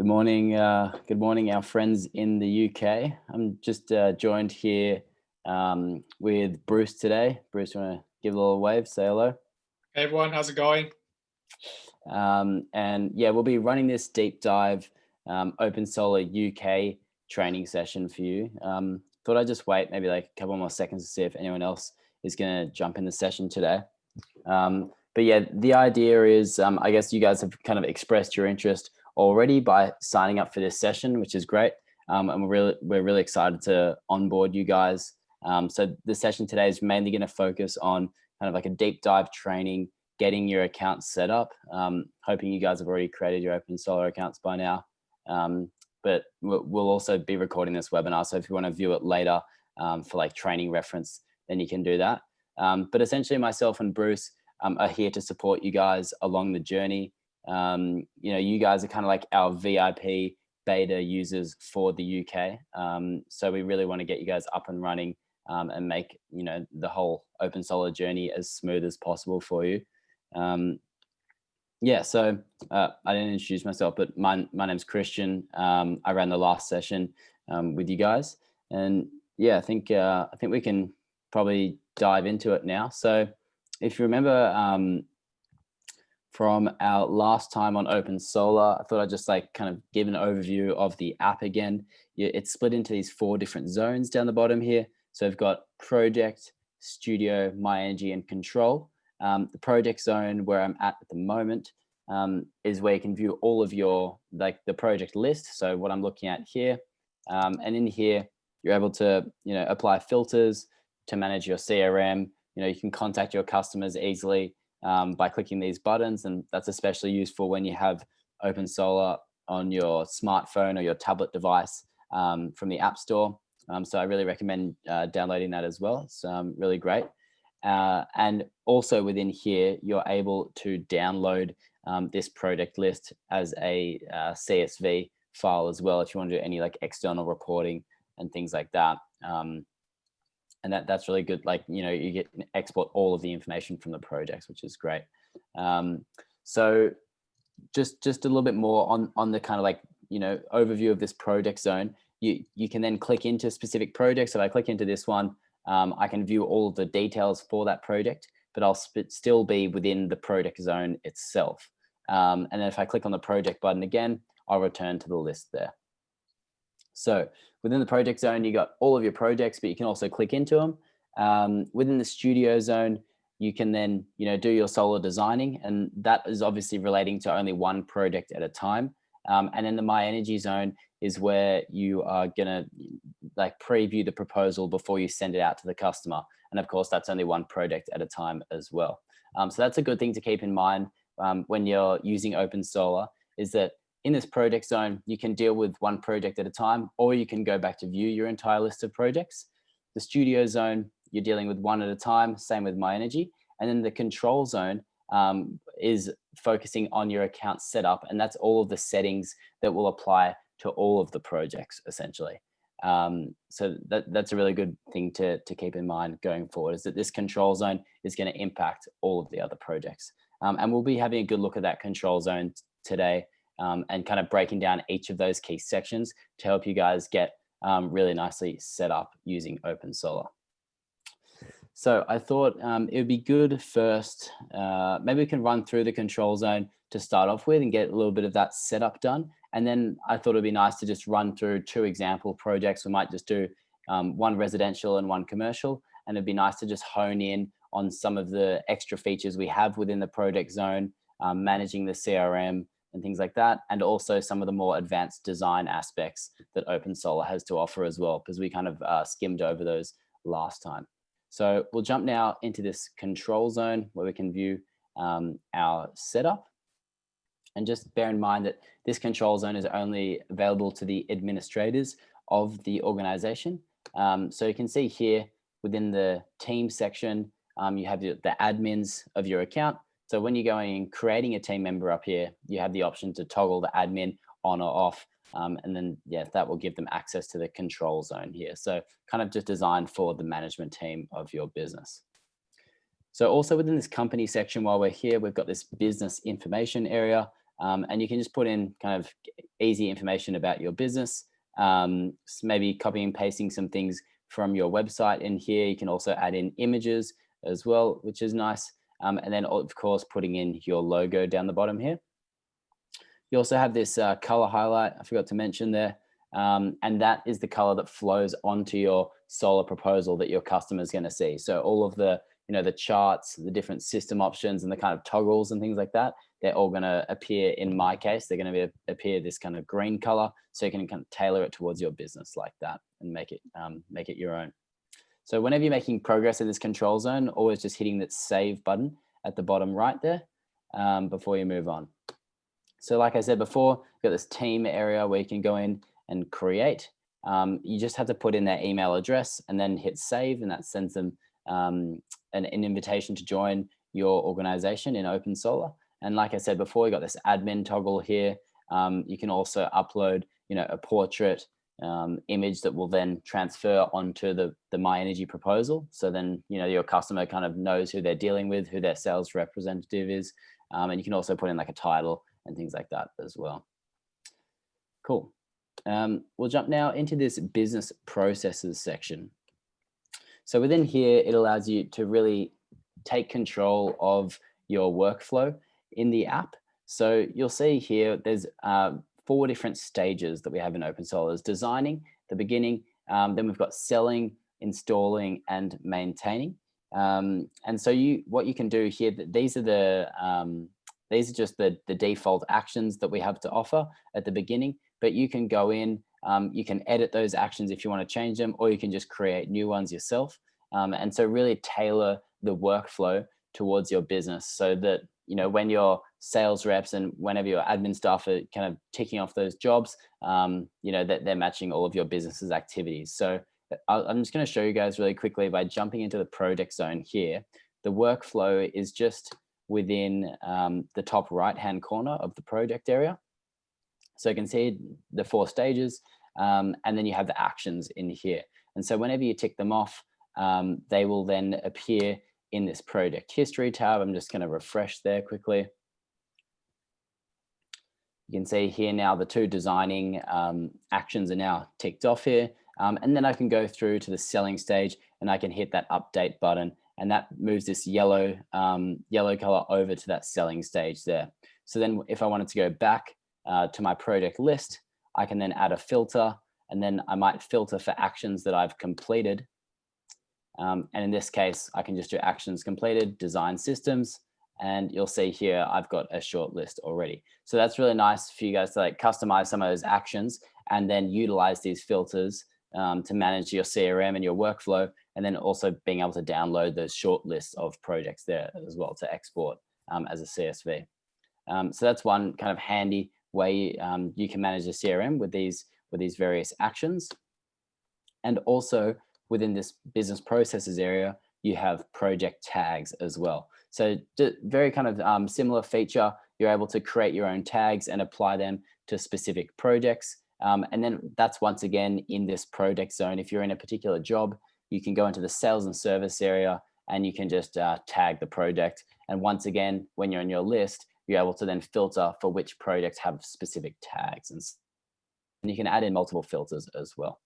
Good morning, our friends in the UK. I'm just joined here with Bruce today. Bruce, you want to give a little wave, say hello? Hey everyone, how's it going? And yeah, we'll be running this deep dive OpenSolar UK training session for you. Thought I'd just wait maybe like a couple more seconds to see if anyone else is going to jump in the session today. But yeah, the idea is, I guess you guys have kind of expressed your interest already by signing up for this session, which is great. And we're really excited to onboard you guys. So the session today is mainly going to focus on kind of like a deep dive training, getting your account set up. Hoping you guys have already created your OpenSolar accounts by now. But we'll also be recording this webinar. So if you want to view it later for like training reference, then you can do that. But essentially myself and Bruce are here to support you guys along the journey. You guys are kind of like our VIP beta users for the UK. So we really want to get you guys up and running and make, the whole OpenSolar journey as smooth as possible for you. So I didn't introduce myself, but my name's Christian. I ran the last session with you guys, and yeah, I think we can probably dive into it now. So if you remember from our last time on OpenSolar, I thought I'd just like kind of give an overview of the app again. It's split into these 4 different zones down the bottom here. So we've got project, studio, my energy, and control. The project zone where I'm at the moment is where you can view all of your, like the project list. So what I'm looking at here, and in here, you're able to, apply filters to manage your CRM. You can contact your customers easily by clicking these buttons, and that's especially useful when you have OpenSolar on your smartphone or your tablet device from the App Store. So I really recommend downloading that as well. It's really great. And also within here, you're able to download this project list as a CSV file as well if you want to do any like external reporting and things like that. And that's really good. Like, you get export all of the information from the projects, which is great. So just a little bit more on the kind of like, overview of this project zone. You can then click into specific projects. So if I click into this one, I can view all of the details for that project, but I'll still be within the project zone itself. And then if I click on the project button again, I'll return to the list there. So within the project zone, you got all of your projects, but you can also click into them. Within the studio zone, you can then, do your solar designing, and that is obviously relating to only one project at a time. And then the My Energy zone is where you are gonna like preview the proposal before you send it out to the customer. And of course, that's only one project at a time as well. So that's a good thing to keep in mind when you're using OpenSolar, is that in this project zone, you can deal with one project at a time, or you can go back to view your entire list of projects. The studio zone, you're dealing with one at a time, same with My Energy. And then the control zone is focusing on your account setup, and that's all of the settings that will apply to all of the projects essentially. So that's a really good thing to keep in mind going forward, is that this control zone is going to impact all of the other projects. And we'll be having a good look at that control zone today. And kind of breaking down each of those key sections to help you guys get really nicely set up using OpenSolar. So I thought it would be good first, maybe we can run through the control zone to start off with and get a little bit of that setup done. And then I thought it'd be nice to just run through 2 example projects. We might just do one residential and one commercial, and it'd be nice to just hone in on some of the extra features we have within the project zone, managing the CRM, and things like that, and also some of the more advanced design aspects that OpenSolar has to offer as well, because we kind of skimmed over those last time. So we'll jump now into this control zone where we can view our setup. And just bear in mind that this control zone is only available to the administrators of the organization. So you can see here within the team section, you have the admins of your account. So when you're going and creating a team member up here, you have the option to toggle the admin on or off. And then, that will give them access to the control zone here. So kind of just designed for the management team of your business. So also within this company section, while we're here, we've got this business information area. and you can just put in kind of easy information about your business, maybe copying and pasting some things from your website in here. You can also add in images as well, which is nice. And then of course, putting in your logo down the bottom here. You also have this color highlight, I forgot to mention there. And that is the color that flows onto your solar proposal that your customer is going to see. So all of the, the charts, the different system options and the kind of toggles and things like that, they're all going to appear, in my case, they're going to appear this kind of green color. So you can kind of tailor it towards your business like that and make it your own. So whenever you're making progress in this control zone, always just hitting that save button at the bottom right there before you move on. So like I said before, you've got this team area where you can go in and create. You just have to put in their email address and then hit save, and that sends them an invitation to join your organization in OpenSolar. And like I said before, you got this admin toggle here. You can also upload, a portrait image that will then transfer onto the My Energy proposal. So then, your customer kind of knows who they're dealing with, who their sales representative is. And you can also put in like a title and things like that as well. Cool. We'll jump now into this business processes section. So within here, it allows you to really take control of your workflow in the app. So you'll see here, there's 4 different stages that we have in OpenSolar. There's designing, the beginning, then we've got selling, installing, and maintaining. And so what you can do here, these are just the default actions that we have to offer at the beginning, but you can go in, you can edit those actions if you want to change them, or you can just create new ones yourself. And so really tailor the workflow towards your business so that, when your sales reps and whenever your admin staff are kind of ticking off those jobs, that they're matching all of your business's activities. So I'm just going to show you guys really quickly by jumping into the project zone here. The workflow is just within the top right-hand corner of the project area. So you can see the 4 stages, and then you have the actions in here. And so whenever you tick them off, they will then appear in this project history tab. I'm just going to refresh there quickly. You can see here now the 2 designing actions are now ticked off here. And then I can go through to the selling stage and I can hit that update button, and that moves this yellow color over to that selling stage there. So then if I wanted to go back to my project list, I can then add a filter, and then I might filter for actions that I've completed. And in this case, I can just do actions completed, design systems, and you'll see here, I've got a short list already. So that's really nice for you guys to like customize some of those actions and then utilize these filters to manage your CRM and your workflow, and then also being able to download those short lists of projects there as well to export as a CSV. So that's one kind of handy way you can manage the CRM with these various actions. And also within this business processes area, you have project tags as well. So very kind of similar feature. You're able to create your own tags and apply them to specific projects. And then that's once again in this project zone. If you're in a particular job, you can go into the sales and service area and you can just tag the project. And once again, when you're in your list, you're able to then filter for which projects have specific tags. And you can add in multiple filters as well.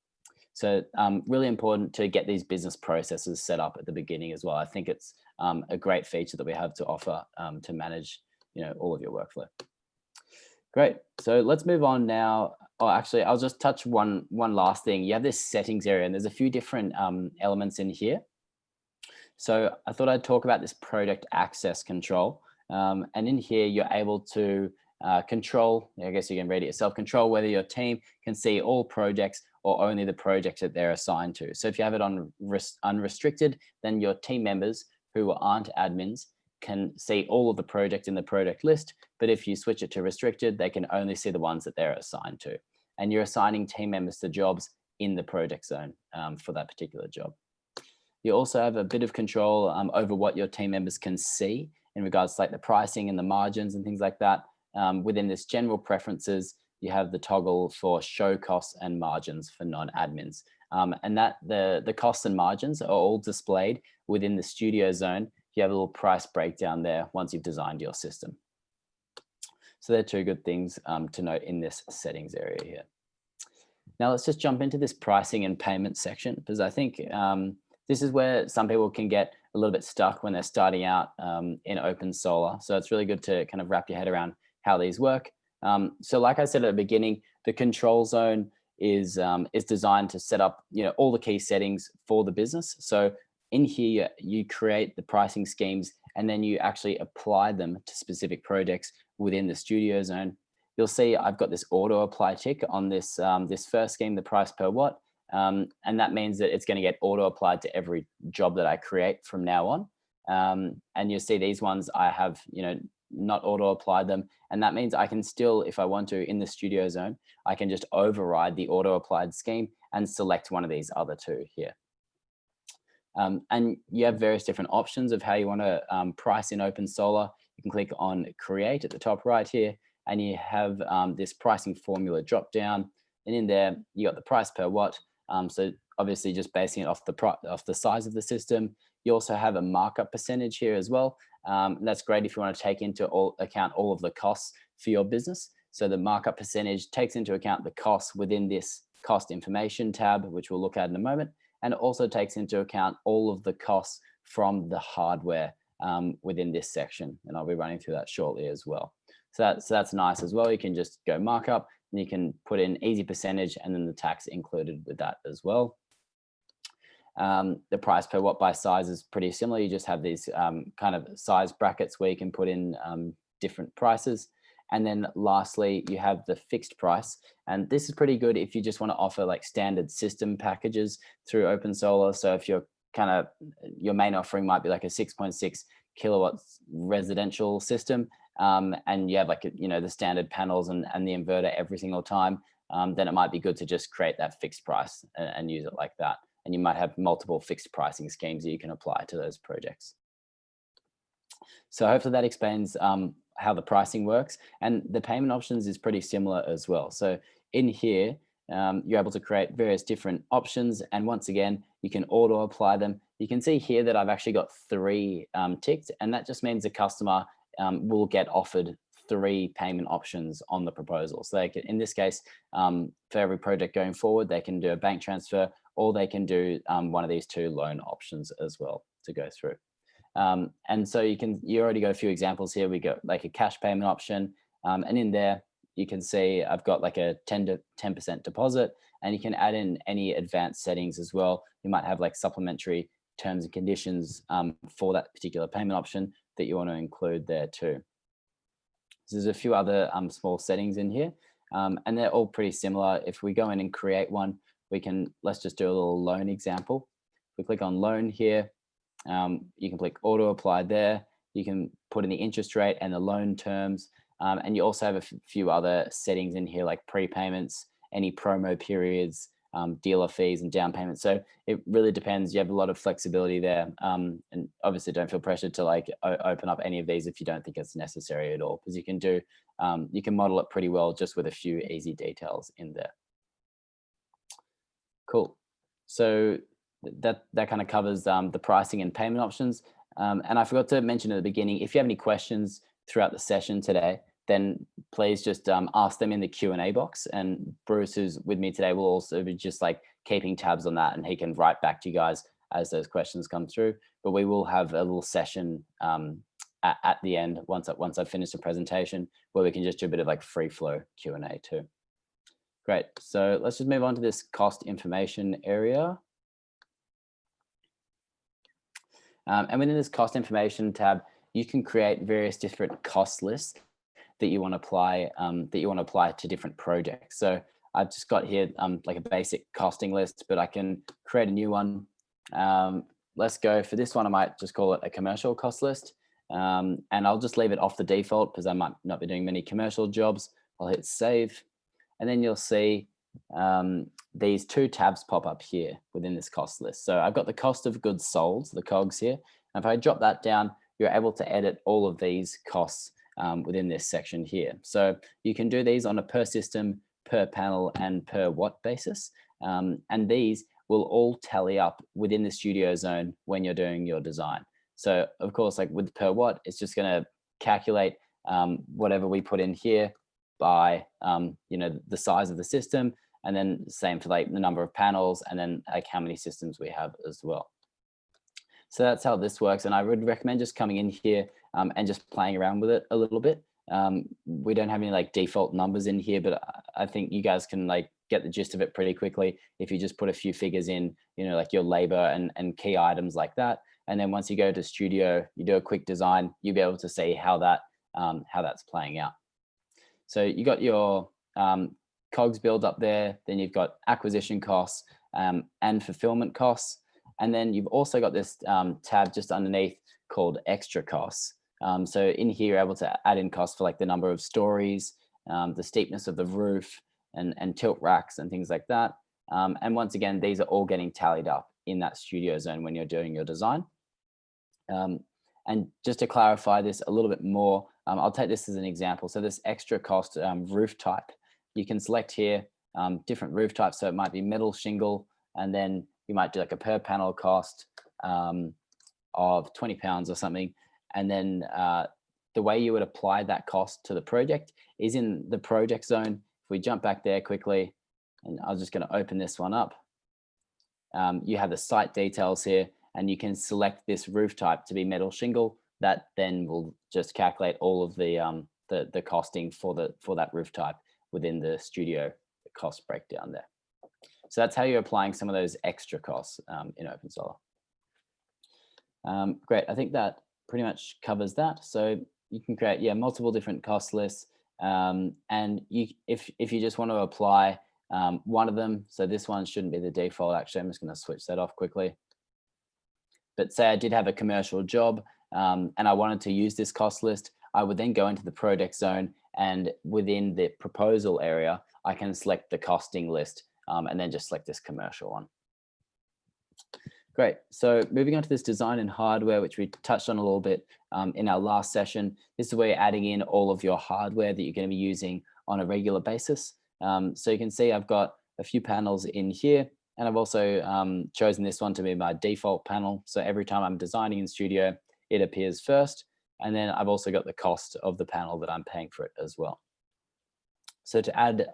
So really important to get these business processes set up at the beginning as well. I think it's a great feature that we have to offer to manage, all of your workflow. Great. So let's move on now. Oh, actually, I'll just touch one last thing. You have this settings area, and there's a few different elements in here. So I thought I'd talk about this project access control. And in here, you're able to control, I guess you can read it yourself, control whether your team can see all projects or only the projects that they're assigned to. So if you have it on unrestricted, then your team members who aren't admins can see all of the projects in the project list. But if you switch it to restricted, they can only see the ones that they're assigned to. And you're assigning team members to jobs in the project zone for that particular job. You also have a bit of control over what your team members can see in regards to like the pricing and the margins and things like that. Within this general preferences, you have the toggle for show costs and margins for non-admins. And that the costs and margins are all displayed within the studio zone. You have a little price breakdown there once you've designed your system. So they're two good things to note in this settings area here. Now let's just jump into this pricing and payment section, because I think this is where some people can get a little bit stuck when they're starting out in OpenSolar. So it's really good to kind of wrap your head around how these work. So like I said at the beginning, the control zone is designed to set up all the key settings for the business. So in here, you create the pricing schemes and then you actually apply them to specific projects within the studio zone. You'll see I've got this auto apply tick on this this first scheme, the price per watt. And that means that it's going to get auto applied to every job that I create from now on. And you'll see these ones I have, not auto apply them. And that means I can still, if I want to, in the studio zone, I can just override the auto applied scheme and select one of these other two here. And you have various different options of how you want to price in OpenSolar. You can click on Create at the top right here, and you have this pricing formula drop down. And in there, you got the price per watt. So obviously just basing it off the size of the system. You also have a markup percentage here as well. That's great if you want to take into account all of the costs for your business. So the markup percentage takes into account the costs within this cost information tab, which we'll look at in a moment, and it also takes into account all of the costs from the hardware within this section. And I'll be running through that shortly as well. So that's nice as well. You can just go markup and you can put in easy percentage and then the tax included with that as well. The price per watt by size is pretty similar. You just have these kind of size brackets where you can put in different prices. And then lastly, you have the fixed price. And this is pretty good if you just want to offer like standard system packages through OpenSolar. So if you're your main offering might be like a 6.6 kilowatts residential system, and you have like, the standard panels and the inverter every single time, then it might be good to just create that fixed price and use it like that. And you might have multiple fixed pricing schemes that you can apply to those projects. So hopefully that explains how the pricing works, and the payment options is pretty similar as well. So in here, you're able to create various different options, and once again, you can auto apply them. You can see here that I've actually got 3 ticked, and that just means the customer will get offered 3 payment options on the proposal. So they can, in this case, for every project going forward, they can do a bank transfer, or they can do one of these 2 loan options as well to go through. And so you already got a few examples here. We got like a cash payment option, and in there you can see I've got like a 10% deposit, and you can add in any advanced settings as well. You might have like supplementary terms and conditions for that particular payment option that you want to include there too. So there's a few other small settings in here, and they're all pretty similar. If we go in and create one, let's just do a little loan example. If we click on loan here, you can click auto apply there. You can put in the interest rate and the loan terms. And you also have a few other settings in here like prepayments, any promo periods, dealer fees and down payments. So it really depends. You have a lot of flexibility there. And obviously don't feel pressured to like open up any of these if you don't think it's necessary at all, because you can model it pretty well just with a few easy details in there. Cool. So that kind of covers the pricing and payment options. And I forgot to mention at the beginning, if you have any questions throughout the session today, then please just ask them in the Q&A box. And Bruce, who's with me today, will also be just like keeping tabs on that, and he can write back to you guys as those questions come through. But we will have a little session at the end once I've finished the presentation, where we can just do a bit of like free flow Q&A too. Great. So let's just move on to this cost information area. And within this cost information tab, you can create various different cost lists that you want to apply to different projects. So I've just got here like a basic costing list, but I can create a new one. Let's go for this one. I might just call it a commercial cost list, and I'll just leave it off the default because I might not be doing many commercial jobs. I'll hit save, and then you'll see these 2 tabs pop up here within this cost list. So I've got the cost of goods sold, the COGS here. And if I drop that down, you're able to edit all of these costs within this section here. So you can do these on a per system, per panel, and per watt basis. And these will all tally up within the studio zone when you're doing your design. So of course, like with per watt, it's just going to calculate whatever we put in here by, the size of the system, and then same for like the number of panels, and then like how many systems we have as well. So that's how this works. And I would recommend just coming in here and just playing around with it a little bit. We don't have any like default numbers in here, but I think you guys can like get the gist of it pretty quickly if you just put a few figures in, like your labor and key items like that. And then once you go to Studio, you do a quick design, you'll be able to see how that's playing out. So you got your COGS build up there, then you've got acquisition costs and fulfillment costs. And then you've also got this tab just underneath called extra costs. So in here, you're able to add in costs for like the number of stories, the steepness of the roof, and tilt racks and things like that. And once again, these are all getting tallied up in that Studio zone when you're doing your design. And just to clarify this a little bit more, I'll take this as an example. So this extra cost roof type, you can select here different roof types. So it might be metal shingle, and then you might do like a per panel cost of 20 pounds or something. And then the way you would apply that cost to the project is in the project zone. If we jump back there quickly, and I was just going to open this one up, you have the site details here, and you can select this roof type to be metal shingle. That then will just calculate all of the costing for that roof type within the Studio cost breakdown there. So that's how you're applying some of those extra costs in OpenSolar. Great, I think that pretty much covers that. So you can create multiple different cost lists, and if you just want to apply one of them, so this one shouldn't be the default. Actually, I'm just going to switch that off quickly. But say I did have a commercial job and I wanted to use this cost list, I would then go into the project zone, and within the proposal area, I can select the costing list and then just select this commercial one. Great. So moving on to this design and hardware, which we touched on a little bit in our last session. This is where you're adding in all of your hardware that you're going to be using on a regular basis. So you can see I've got a few panels in here, and I've also chosen this one to be my default panel. So every time I'm designing in Studio, it appears first. And then I've also got the cost of the panel that I'm paying for it as well. So to add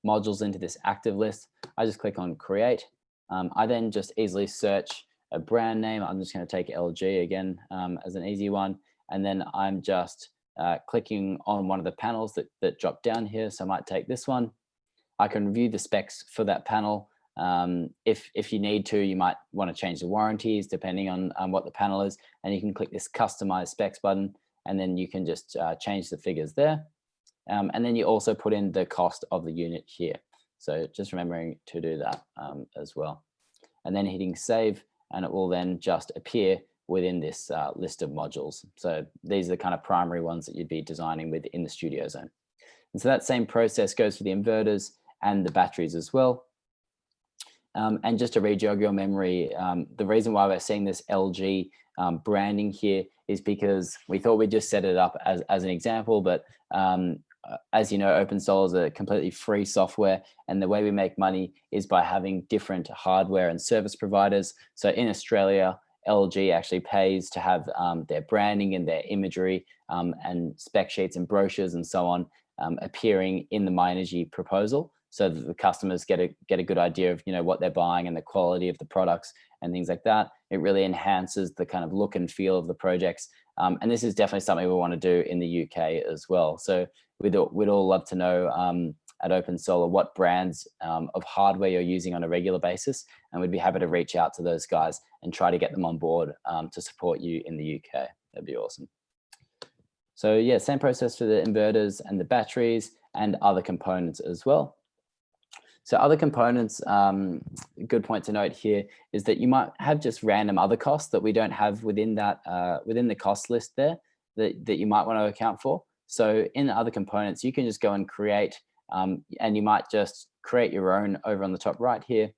modules into this active list, I just click on Create. I then just easily search a brand name. I'm just going to take LG again as an easy one. And then I'm just clicking on one of the panels that drop down here. So I might take this one. I can review the specs for that panel. If you need to, you might want to change the warranties depending on what the panel is. And you can click this Customize Specs button, and then you can just change the figures there. And then you also put in the cost of the unit here. So just remembering to do that as well. And then hitting Save, and it will then just appear within this list of modules. So these are the kind of primary ones that you'd be designing with in the Studio zone. And so that same process goes for the inverters and the batteries as well. And just to rejog your memory, the reason why we're seeing this LG branding here is because we thought we'd just set it up as an example, but as you know, OpenSolar is a completely free software, and the way we make money is by having different hardware and service providers. So in Australia, LG actually pays to have their branding and their imagery and spec sheets and brochures and so on appearing in the My Energy proposal, so that the customers get a good idea of what they're buying and the quality of the products and things like that. It really enhances the kind of look and feel of the projects. And this is definitely something we want to do in the UK as well. So we'd all love to know at OpenSolar what brands of hardware you're using on a regular basis, and we'd be happy to reach out to those guys and try to get them on board to support you in the UK. That'd be awesome. So yeah, same process for the inverters and the batteries and other components as well. So other components, good point to note here is that you might have just random other costs that we don't have within that within the cost list there that you might want to account for. So in the other components, you can just go and create, and you might just create your own over on the top right here,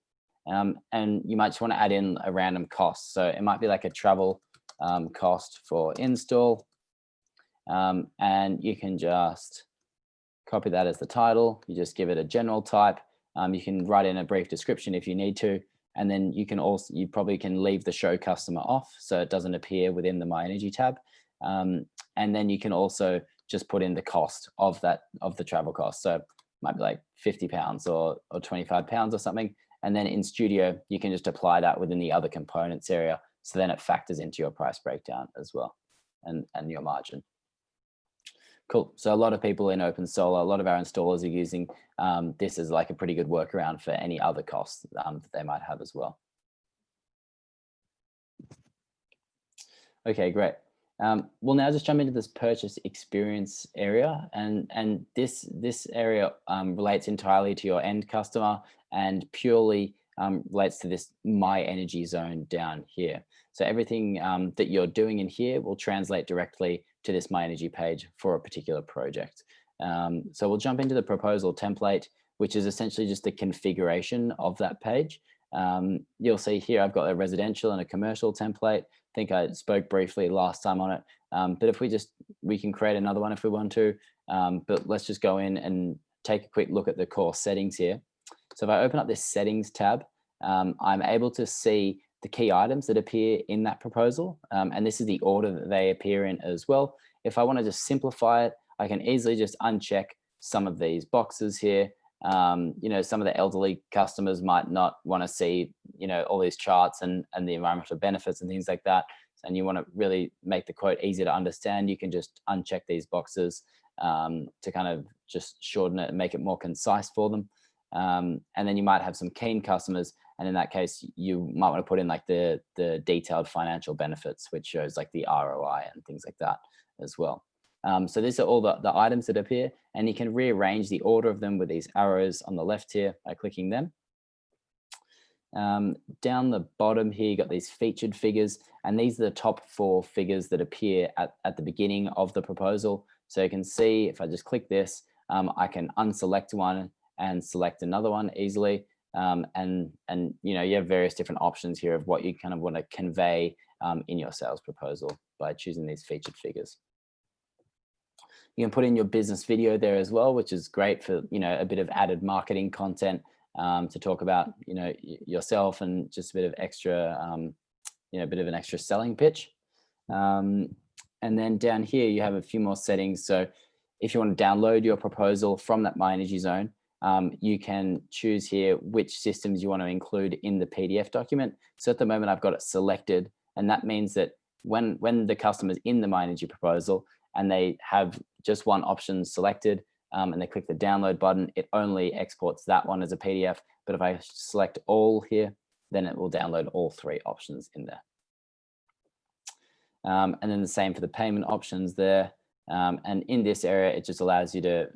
and you might just want to add in a random cost. So it might be like a travel cost for install, and you can just copy that as the title. You just give it a general type. You can write in a brief description if you need to, and then you probably can leave the show customer off so it doesn't appear within the My Energy tab. And then you can also just put in the cost of the travel cost. So it might be like £50 or £25 or something. And then in Studio, you can just apply that within the other components area. So then it factors into your price breakdown as well, and your margin. Cool. So a lot of people in OpenSolar, a lot of our installers are using this as like a pretty good workaround for any other costs that they might have as well. Okay, great. We'll now just jump into this purchase experience area, and this area relates entirely to your end customer and purely relates to this My Energy zone down here. So everything that you're doing in here will translate directly to this My Energy page for a particular project. So we'll jump into the proposal template, which is essentially just the configuration of that page. You'll see here I've got a residential and a commercial template. I think I spoke briefly last time on it, but if we can create another one if we want to, but let's just go in and take a quick look at the core settings here. So if I open up this settings tab, I'm able to see the key items that appear in that proposal, and this is the order that they appear in as well. If I want to just simplify it, I can easily just uncheck some of these boxes here. You know, some of the elderly customers might not want to see, you know, all these charts and the environmental benefits and things like that. And you want to really make the quote easier to understand. You can just uncheck these boxes to kind of just shorten it and make it more concise for them. And then you might have some keen customers, and in that case, you might want to put in like the detailed financial benefits, which shows like the ROI and things like that as well. So these are all the items that appear, and you can rearrange the order of them with these arrows on the left here by clicking them. Down the bottom here, you got these featured figures, and these are the top 4 figures that appear at the beginning of the proposal. So you can see if I just click this, I can unselect one and select another one easily. And you know, you have various different options here of what you kind of want to convey in your sales proposal by choosing these featured figures. You can put in your business video there as well, which is great for, you know, a bit of added marketing content to talk about, you know, yourself, and just a bit of extra, you know, a bit of an extra selling pitch. And then down here, you have a few more settings. So if you want to download your proposal from that My Energy zone, you can choose here which systems you want to include in the PDF document. So at the moment, I've got it selected, and that means that when the customer's in the My Energy proposal and they have just one option selected, and they click the download button, it only exports that one as a PDF. But if I select all here, then it will download all 3 options in there. And then the same for the payment options there. And in this area, it just allows you to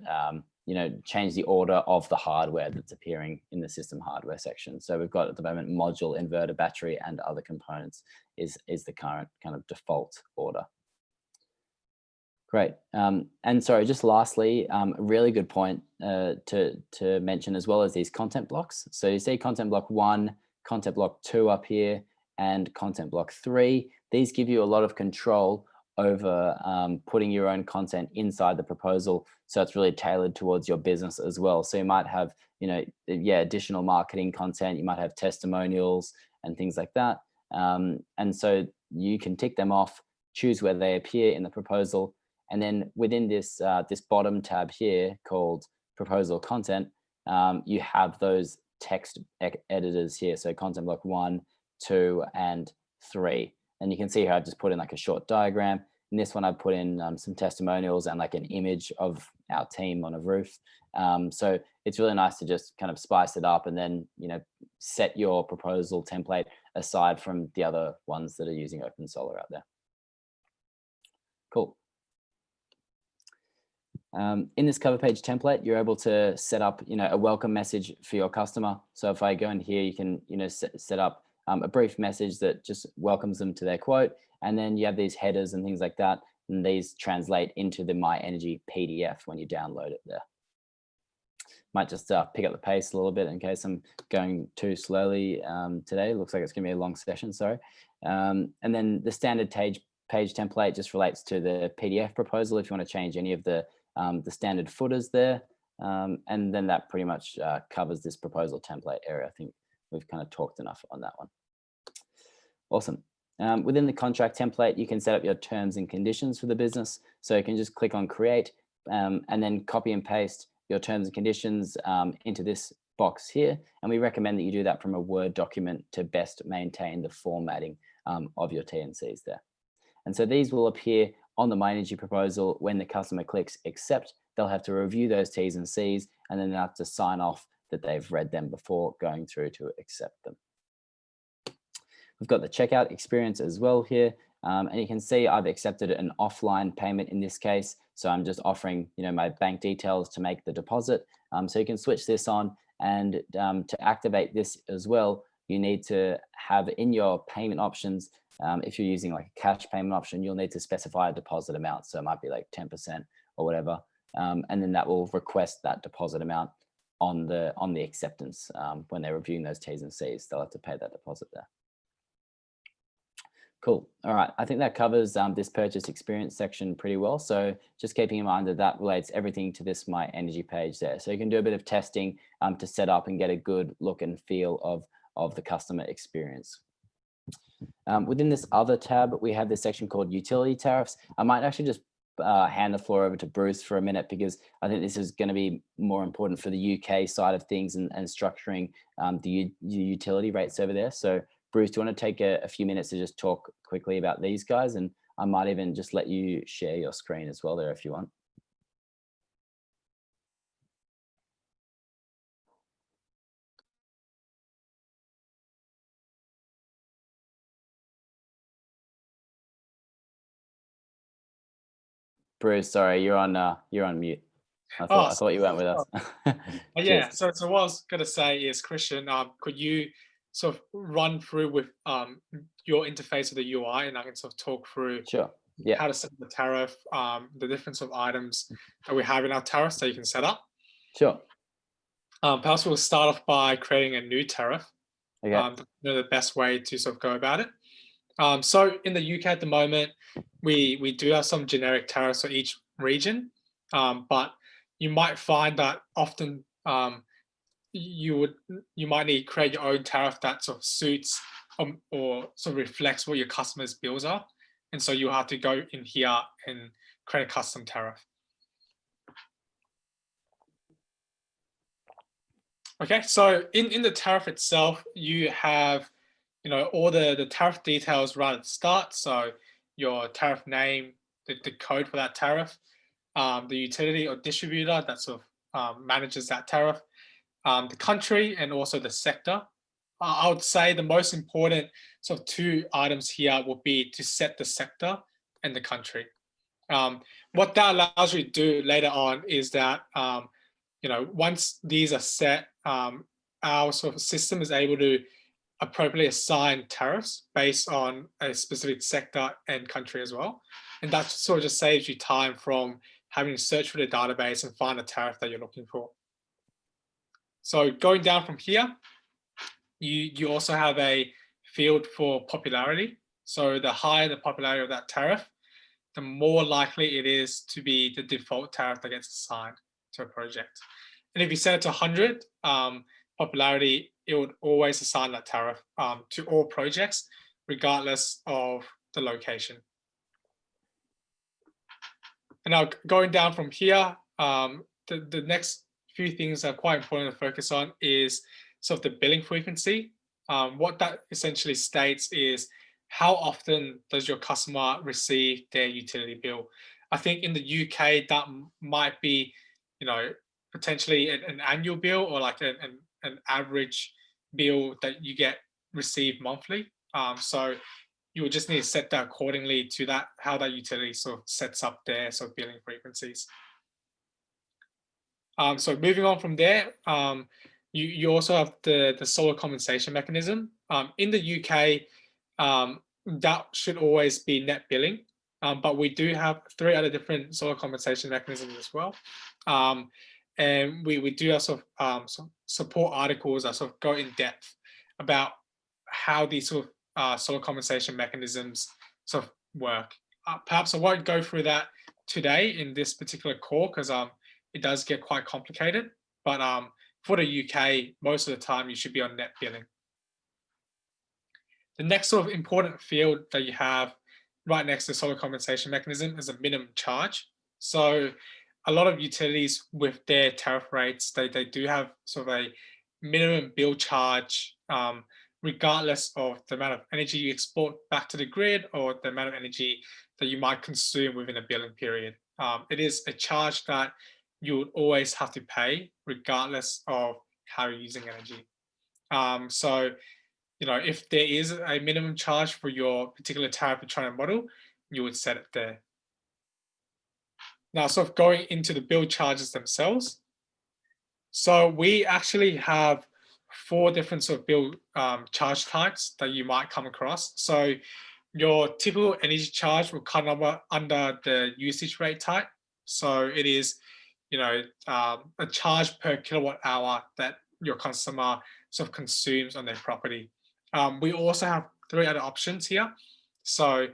you know, change the order of the hardware that's appearing in the system hardware section. So we've got at the moment module, inverter, battery, and other components is the current kind of default order. Great. And sorry, just lastly, a really good point to mention, as well as these content blocks. So you see content block 1, content block 2 up here, and content block 3. These give you a lot of control over putting your own content inside the proposal. So it's really tailored towards your business as well. So you might have, you know, additional marketing content. You might have testimonials and things like that. And so you can tick them off, choose where they appear in the proposal. And then within this this bottom tab here called proposal content, you have those text editors here. So content block 1, 2, and 3. And you can see here I've just put in like a short diagram. In this one, I put in some testimonials and like an image of our team on a roof. So it's really nice to just kind of spice it up and then, you know, set your proposal template aside from the other ones that are using OpenSolar out there. Cool. In this cover page template, you're able to set up, you know, a welcome message for your customer. So if I go in here, you can, you know, set up a brief message that just welcomes them to their quote. And then you have these headers and things like that. And these translate into the My Energy PDF when you download it there. Might just pick up the pace a little bit in case I'm going too slowly today. Looks like it's going to be a long session, sorry. And then the standard page template just relates to the PDF proposal if you want to change any of the standard footers there. And then that pretty much covers this proposal template area. I think we've kind of talked enough on that one. Awesome. Within the contract template, you can set up your terms and conditions for the business. So you can just click on create and then copy and paste your terms and conditions into this box here. And we recommend that you do that from a Word document to best maintain the formatting of your T&Cs there. And so these will appear on the My Energy proposal. When the customer clicks accept, they'll have to review those T's and C's, and then they'll have to sign off that they've read them before going through to accept them. We've got the checkout experience as well here. And you can see I've accepted an offline payment in this case. So I'm just offering, my bank details to make the deposit. So you can switch this on, and to activate this as well, you need to have in your payment options, if you're using like a cash payment option, you'll need to specify a deposit amount. So it might be like 10% or whatever. And then that will request that deposit amount on the acceptance. When they're reviewing those T's and C's, they'll have to pay that deposit there. Cool. All right. I think that covers this purchase experience section pretty well. So just keeping in mind that that relates everything to this My Energy page there. So you can do a bit of testing to set up and get a good look and feel of the customer experience. Within this other tab, we have this section called utility tariffs. I might actually just hand the floor over to Bruce for a minute, because I think this is going to be more important for the UK side of things and structuring the utility rates over there. So Bruce, do you want to take a few minutes to just talk quickly about these guys? And I might even just let you share your screen as well there if you want. Bruce, sorry, you're on mute. I thought you weren't with us. Yeah. So what I was going to say is, Christian, could you sort of run through with your interface of the UI, and I can sort of talk through how to set the tariff, the different sort of items that we have in our tariffs that you can set up. Sure. Perhaps we'll start off by creating a new tariff. Okay. The best way to sort of go about it. So in the UK at the moment, we do have some generic tariffs for each region, but you might find that often you might need to create your own tariff that sort of suits or sort of reflects what your customers' bills are, and so you have to go in here and create a custom tariff. Okay, so in the tariff itself, you have all the tariff details right at the start. So your tariff name, the code for that tariff, the utility or distributor that sort of manages that tariff, the country, and also the sector. I would say the most important sort of two items here will be to set the sector and the country. What that allows you to do later on is that once these are set, our sort of system is able to appropriately assign tariffs based on a specific sector and country as well. And that sort of just saves you time from having to search for the database and find a tariff that you're looking for. So going down from here, you also have a field for popularity. So the higher the popularity of that tariff, the more likely it is to be the default tariff that gets assigned to a project. And if you set it to 100 popularity, it would always assign that tariff to all projects, regardless of the location. And now going down from here, the next few things that are quite important to focus on is sort of the billing frequency. What that essentially states is how often does your customer receive their utility bill. I think in the UK that might be, potentially an annual bill, or like an average bill that you get received monthly. So you would just need to set that accordingly to that, how that utility sort of sets up their sort of billing frequencies. So moving on from there, you also have the solar compensation mechanism. In the UK, that should always be net billing, but we do have 3 other different solar compensation mechanisms as well. And we do have sort of some support articles that sort of go in depth about how these sort of solar compensation mechanisms sort of work. Perhaps I won't go through that today in this particular call, because it does get quite complicated. But for the UK, most of the time you should be on net billing. The next sort of important field that you have right next to the solar compensation mechanism is a minimum charge. So a lot of utilities with their tariff rates, they do have sort of a minimum bill charge, regardless of the amount of energy you export back to the grid or the amount of energy that you might consume within a billing period. It is a charge that you would always have to pay regardless of how you're using energy. So, if there is a minimum charge for your particular tariff you're trying to model, you would set it there. Now, sort of going into the bill charges themselves. So we actually have 4 different sort of bill charge types that you might come across. So your typical energy charge will come under the usage rate type. So it is, a charge per kilowatt hour that your customer sort of consumes on their property. We also have 3 other options here. So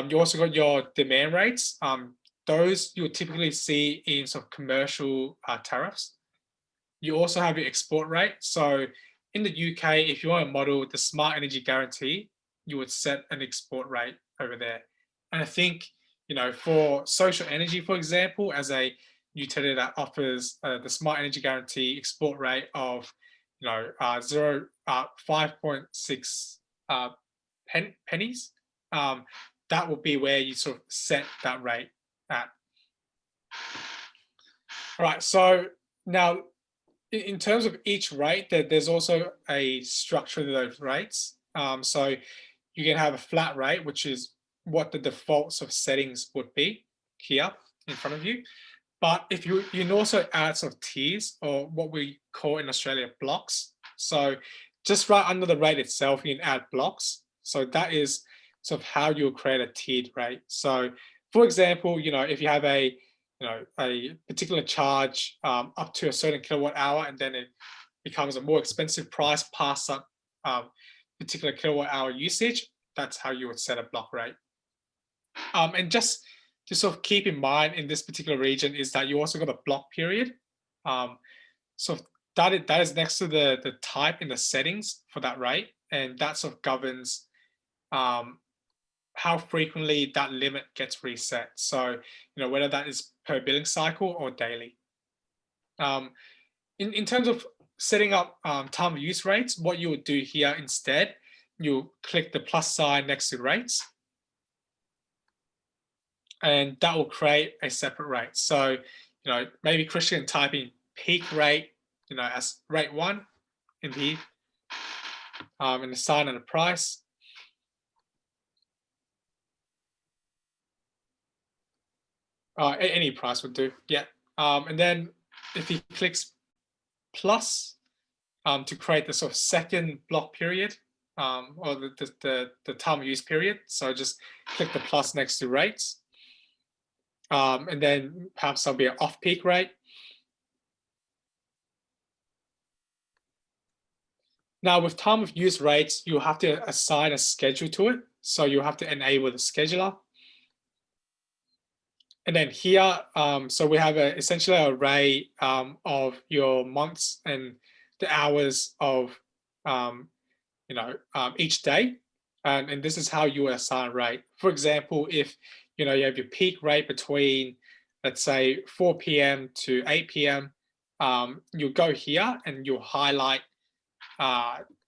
you also got your demand rates. Those you'll typically see in sort of commercial tariffs. You also have your export rate. So in the UK, if you want to model the smart energy guarantee, you would set an export rate over there. And I think, for social energy, for example, as a utility that offers the smart energy guarantee export rate of, 5.6 pennies, that will be where you sort of set that rate at. All right, so now in terms of each rate, there's also a structure to those rates. So you can have a flat rate, which is what the defaults of settings would be here in front of you. But if you can also add sort of tiers, or what we call in Australia blocks. So just right under the rate itself, you can add blocks. So that is sort of how you'll create a tiered rate. So for example, if you have a particular charge up to a certain kilowatt hour, and then it becomes a more expensive price past that particular kilowatt hour usage, that's how you would set a block rate. And just to sort of keep in mind in this particular region is that you also got a block period. So that is next to the type in the settings for that rate, and that sort of governs how frequently that limit gets reset. So, whether that is per billing cycle or daily. In terms of setting up time of use rates, what you would do here instead, you click the plus sign next to rates, and that will create a separate rate. So, maybe Christian type in peak rate, as rate 1 in here, and assign and a price. Any price would do, yeah. And then if he clicks plus to create the sort of second block period, or the time of use period. So just click the plus next to rates. And then perhaps there'll be an off-peak rate. Now with time of use rates, you have to assign a schedule to it. So you have to enable the scheduler. And then here, so we have essentially an array of your months and the hours of each day, and this is how you assign rate. For example, if you have your peak rate between, let's say, 4 p.m. to 8 p.m., you'll go here and you'll highlight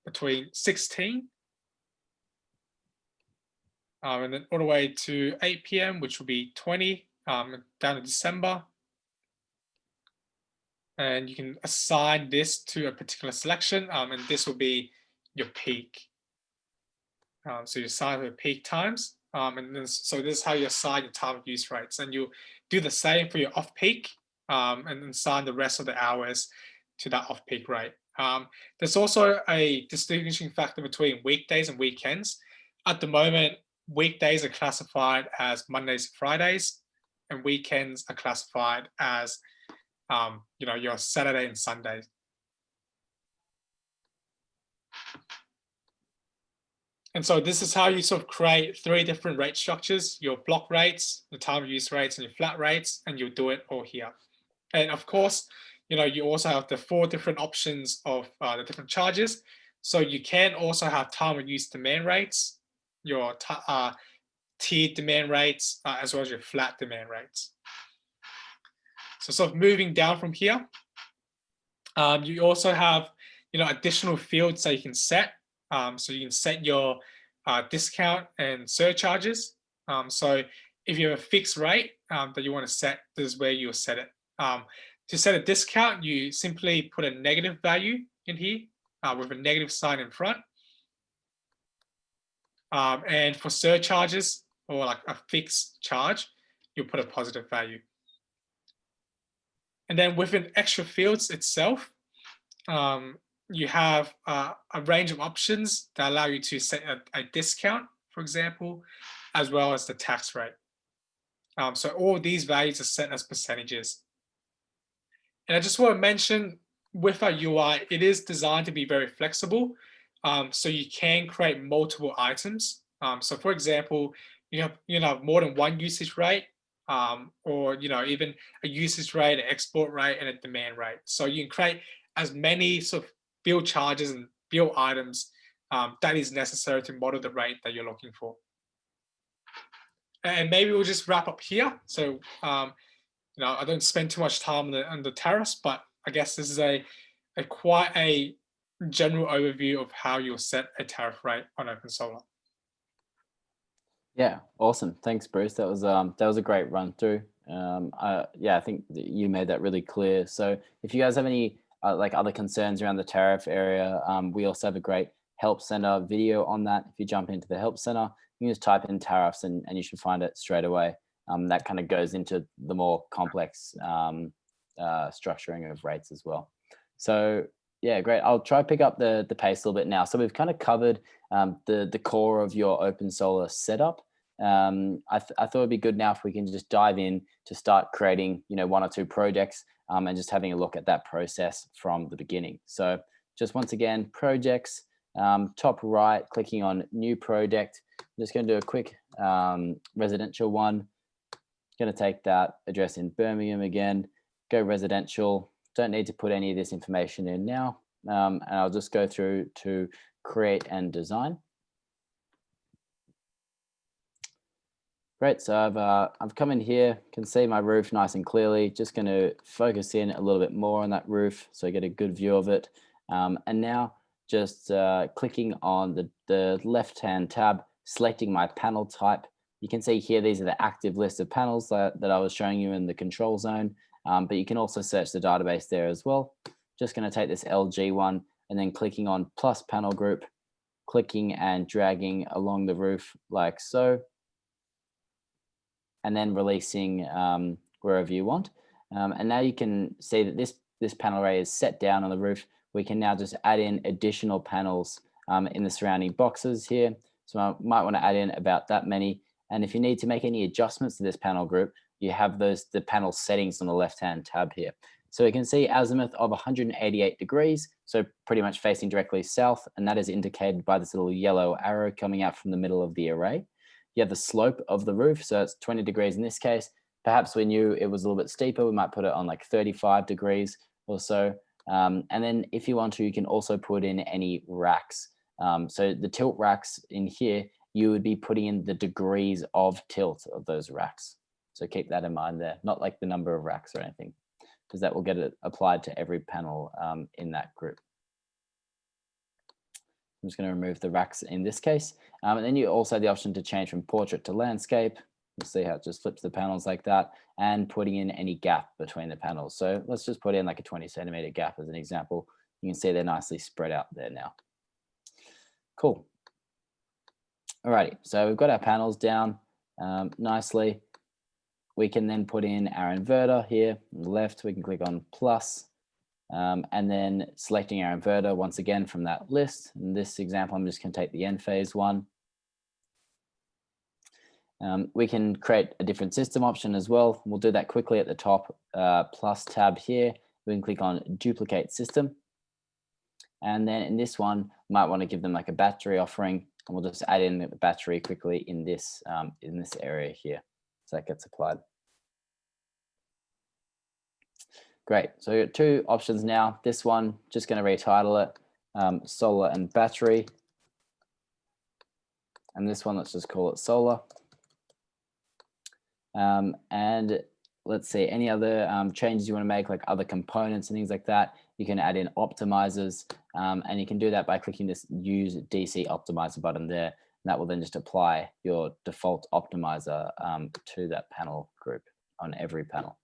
between 16 and then all the way to 8 p.m., which will be 20. Down to December, and you can assign this to a particular selection, and this will be your peak. So you assign the peak times, and then, so this is how you assign your time of use rates, and you do the same for your off-peak, and then assign the rest of the hours to that off-peak rate. There's also a distinguishing factor between weekdays and weekends. At the moment, weekdays are classified as Mondays and Fridays, and weekends are classified as, your Saturday and Sundays. And so this is how you sort of create 3 different rate structures: your block rates, the time of use rates, and your flat rates, and you'll do it all here. And of course, you also have the 4 different options of the different charges. So you can also have time of use demand rates, your tiered demand rates, as well as your flat demand rates. So sort of moving down from here, you also have, additional fields that you can set. So you can set your discount and surcharges. So if you have a fixed rate that you want to set, this is where you'll set it. To set a discount, you simply put a negative value in here with a negative sign in front. And for surcharges or like a fixed charge, you'll put a positive value. And then within extra fields itself, you have a range of options that allow you to set a discount, for example, as well as the tax rate. So all of these values are set as percentages. And I just want to mention with our UI, it is designed to be very flexible. So you can create multiple items. So for example, you have more than one usage rate, or even a usage rate, an export rate, and a demand rate. So you can create as many sort of bill charges and bill items that is necessary to model the rate that you're looking for. And maybe we'll just wrap up here. So I don't spend too much time on the tariffs, but I guess this is a quite a general overview of how you'll set a tariff rate on OpenSolar. Yeah, awesome. Thanks, Bruce. That was a great run through. I think that you made that really clear. So if you guys have any like other concerns around the tariff area, we also have a great help center video on that. If you jump into the help center, you can just type in tariffs and you should find it straight away. That kind of goes into the more complex structuring of rates as well. So yeah, great. I'll try to pick up the pace a little bit now. So we've kind of covered the core of your OpenSolar setup. I thought it'd be good now if we can just dive in to start creating, one or two projects and just having a look at that process from the beginning. So just once again, projects, top right, clicking on new project. I'm just going to do a quick residential one. Going to take that address in Birmingham again, go residential. Don't need to put any of this information in now. And I'll just go through to create and design. Great, so I've come in here, can see my roof nice and clearly. Just going to focus in a little bit more on that roof so I get a good view of it. And now just clicking on the left-hand tab, selecting my panel type. You can see here, these are the active list of panels that I was showing you in the control zone, but you can also search the database there as well. Just going to take this LG one and then clicking on plus panel group, clicking and dragging along the roof like so, and then releasing wherever you want. And now you can see that this panel array is set down on the roof. We can now just add in additional panels in the surrounding boxes here. So I might want to add in about that many. And if you need to make any adjustments to this panel group, you have the panel settings on the left-hand tab here. So you can see azimuth of 188 degrees, so pretty much facing directly south, and that is indicated by this little yellow arrow coming out from the middle of the array. You have the slope of the roof, so it's 20 degrees in this case. Perhaps we knew it was a little bit steeper, we might put it on like 35 degrees or so. And then if you want to, you can also put in any racks. So the tilt racks in here, you would be putting in the degrees of tilt of those racks. So keep that in mind there, not like the number of racks or anything, because that will get it applied to every panel in that group. I'm just going to remove the racks in this case. And then you also have the option to change from portrait to landscape. You'll see how it just flips the panels like that, and putting in any gap between the panels. So let's just put in like a 20 centimeter gap as an example. You can see they're nicely spread out there now. Cool. Alrighty, so we've got our panels down nicely. We can then put in our inverter here on the left. We can click on plus, and then selecting our inverter once again from that list. In this example, I'm just going to take the end phase one. We can create a different system option as well. We'll do that quickly at the top plus tab here. We can click on duplicate system. And then in this one, might want to give them like a battery offering, and we'll just add in the battery quickly in this area here. So that gets applied. Great, so we got two options now. This one, just going to retitle it. solar and battery. And this one, let's just call it solar. And let's see, any other changes you want to make, like other components and things like that, you can add in optimizers, and you can do that by clicking this use DC optimizer button there. And that will then just apply your default optimizer to that panel group on every panel.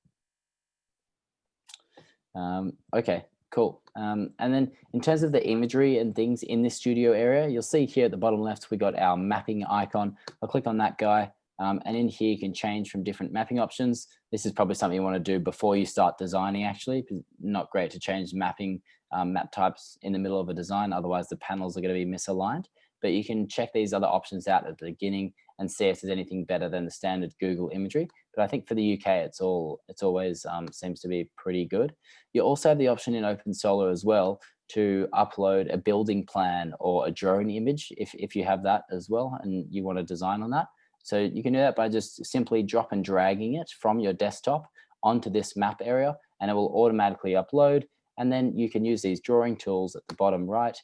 Okay, cool. And then in terms of the imagery and things in this studio area, you'll see here at the bottom left, we got our mapping icon. I'll click on that guy. And in here, you can change from different mapping options. This is probably something you want to do before you start designing, actually. Not great to change mapping map types in the middle of a design. Otherwise, the panels are going to be misaligned. But you can check these other options out at the beginning and see if there's anything better than the standard Google imagery. But I think for the UK, it's always seems to be pretty good. You also have the option in OpenSolar as well to upload a building plan or a drone image if you have that as well and you want to design on that. So you can do that by just simply drop and dragging it from your desktop onto this map area, and it will automatically upload. And then you can use these drawing tools at the bottom right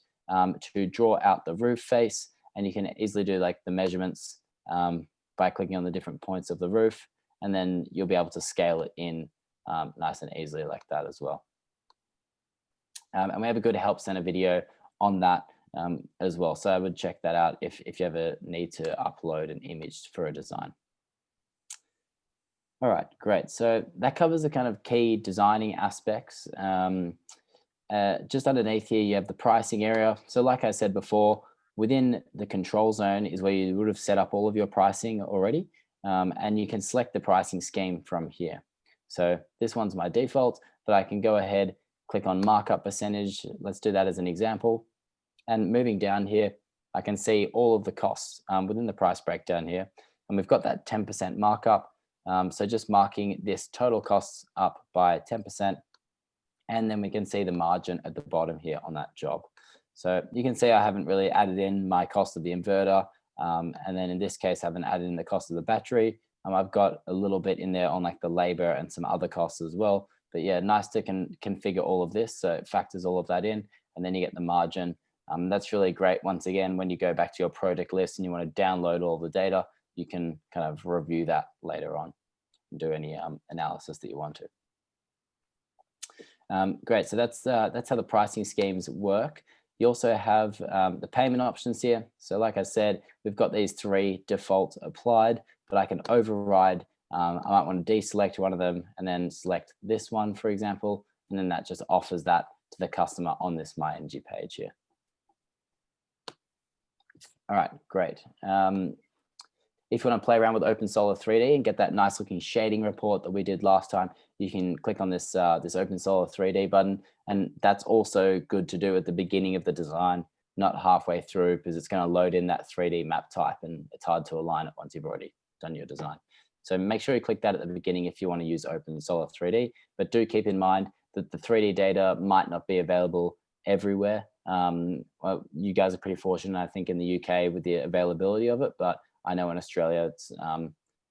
to draw out the roof face, and you can easily do like the measurements by clicking on the different points of the roof, and then you'll be able to scale it in nice and easily like that as well. And we have a good help center video on that as well. So I would check that out if you ever need to upload an image for a design. All right, great. So that covers the kind of key designing aspects. Just underneath here, you have the pricing area. So like I said before, within the control zone is where you would have set up all of your pricing already. And you can select the pricing scheme from here. So this one's my default, but I can go ahead, click on markup percentage. Let's do that as an example. And moving down here, I can see all of the costs within the price breakdown here. And we've got that 10% markup. So just marking this total costs up by 10%. And then we can see the margin at the bottom here on that job. So you can see I haven't really added in my cost of the inverter. And then in this case, I haven't added in the cost of the battery. I've got a little bit in there on like the labor and some other costs as well. But yeah, nice to configure all of this. So it factors all of that in, and then you get the margin. That's really great. Once again, when you go back to your project list and you want to download all the data, you can kind of review that later on and do any analysis that you want to. Great. So that's how the pricing schemes work. You also have the payment options here. So like I said, we've got these 3 defaults applied, but I can override. I might want to deselect one of them and then select this one, for example, and then that just offers that to the customer on this My Energy page here. All right, great. If you want to play around with OpenSolar 3D and get that nice looking shading report that we did last time, you can click on this this OpenSolar 3D button, and that's also good to do at the beginning of the design, not halfway through, because it's going to load in that 3D map type and it's hard to align it once you've already done your design. So make sure you click that at the beginning if you want to use OpenSolar 3D, but do keep in mind that the 3D data might not be available everywhere. Well, you guys are pretty fortunate, I think, in the UK with the availability of it, but I know in Australia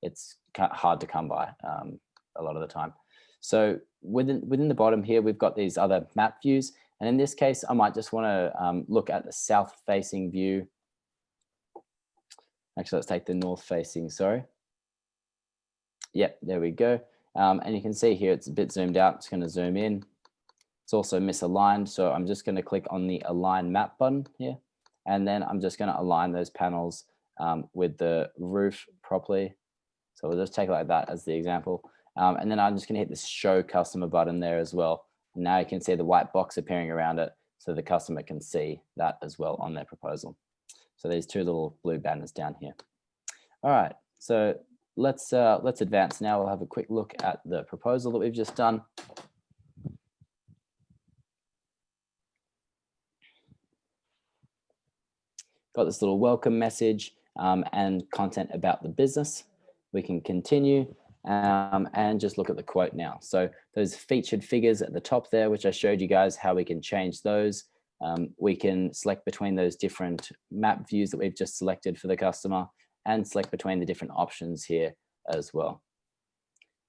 it's hard to come by a lot of the time. So within the bottom here, we've got these other map views, and in this case, I might just want to look at the south-facing view. Actually, let's take the north-facing. Sorry. Yep, there we go. And you can see here it's a bit zoomed out. It's going to zoom in. It's also misaligned, so I'm just going to click on the Align Map button here, and then I'm just going to align those panels with the roof properly. So we'll just take it like that as the example. And then I'm just going to hit this Show Customer button there as well. And now you can see the white box appearing around it, so the customer can see that as well on their proposal. So these 2 little blue banners down here. All right, so let's advance now. We'll have a quick look at the proposal that we've just done. Got this little welcome message and content about the business. We can continue and just look at the quote now. So those featured figures at the top there, which I showed you guys how we can change those. We can select between those different map views that we've just selected for the customer and select between the different options here as well.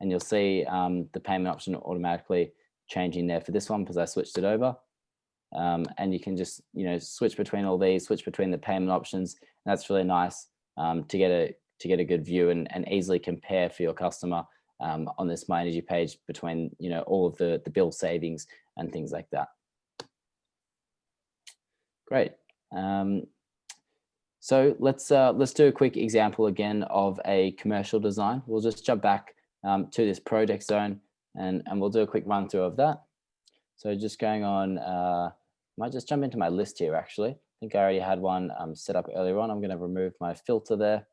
And you'll see the payment option automatically changing there for this one because I switched it over. and you can just, switch between all these, switch between the payment options. And that's really nice to get a good view and easily compare for your customer on this My Energy page between, all of the bill savings and things like that. Great. So let's do a quick example again of a commercial design. We'll just jump back to this project zone and we'll do a quick run through of that. So just going on, might just jump into my list here actually. I think I already had one set up earlier on. I'm going to remove my filter there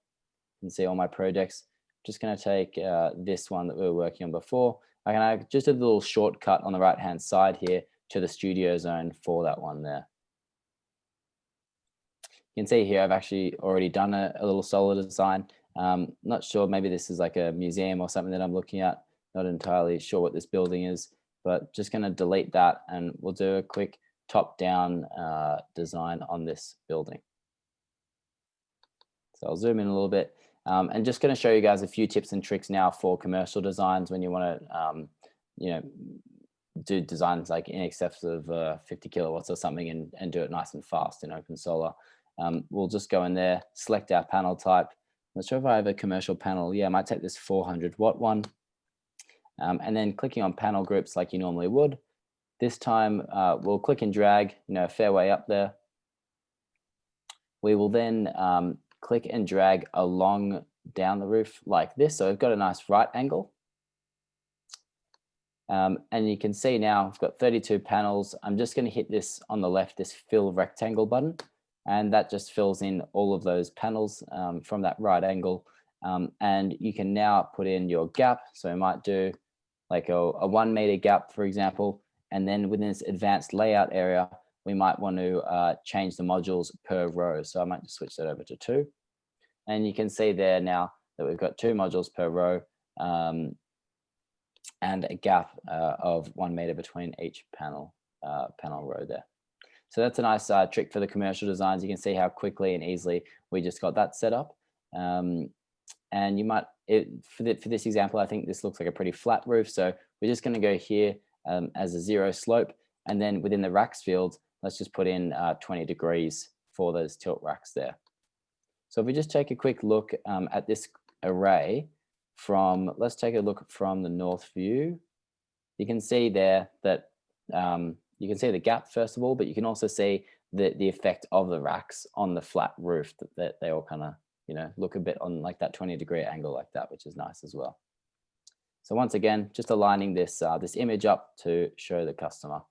and see all my projects. Just going to take this one that we were working on before. I just did a little shortcut on the right hand side here to the studio zone for that one there. You can see here I've actually already done a little solar design. Not sure, maybe this is like a museum or something that I'm looking at. Not entirely sure what this building is, but just going to delete that and we'll do a quick top-down design on this building. So I'll zoom in a little bit and just going to show you guys a few tips and tricks now for commercial designs when you want to, do designs like in excess of 50 kilowatts or something and do it nice and fast in OpenSolar. We'll just go in there, select our panel type. Not sure if I have a commercial panel. Yeah, I might take this 400 watt one. And then clicking on panel groups like you normally would. This time we'll click and drag, a fair way up there. We will then click and drag along down the roof like this. So we've got a nice right angle. And you can see now I've got 32 panels. I'm just going to hit this on the left, this fill rectangle button. And that just fills in all of those panels from that right angle. And you can now put in your gap. So we might do like a 1 meter gap, for example. And then within this advanced layout area, we might want to change the modules per row. So I might just switch that over to 2. And you can see there now that we've got 2 modules per row and a gap of 1 meter between each panel row there. So that's a nice trick for the commercial designs. You can see how quickly and easily we just got that set up. And you might, for this example, I think this looks like a pretty flat roof. So we're just going to go here as a 0 slope. And then within the racks field, let's just put in 20 degrees for those tilt racks there. So if we just take a quick look at this array let's take a look from the north view. You can see there that you can see the gap first of all, but you can also see the effect of the racks on the flat roof that they all kind of, look a bit on like that 20-degree angle like that, which is nice as well. So once again, just aligning this image up to show the customer.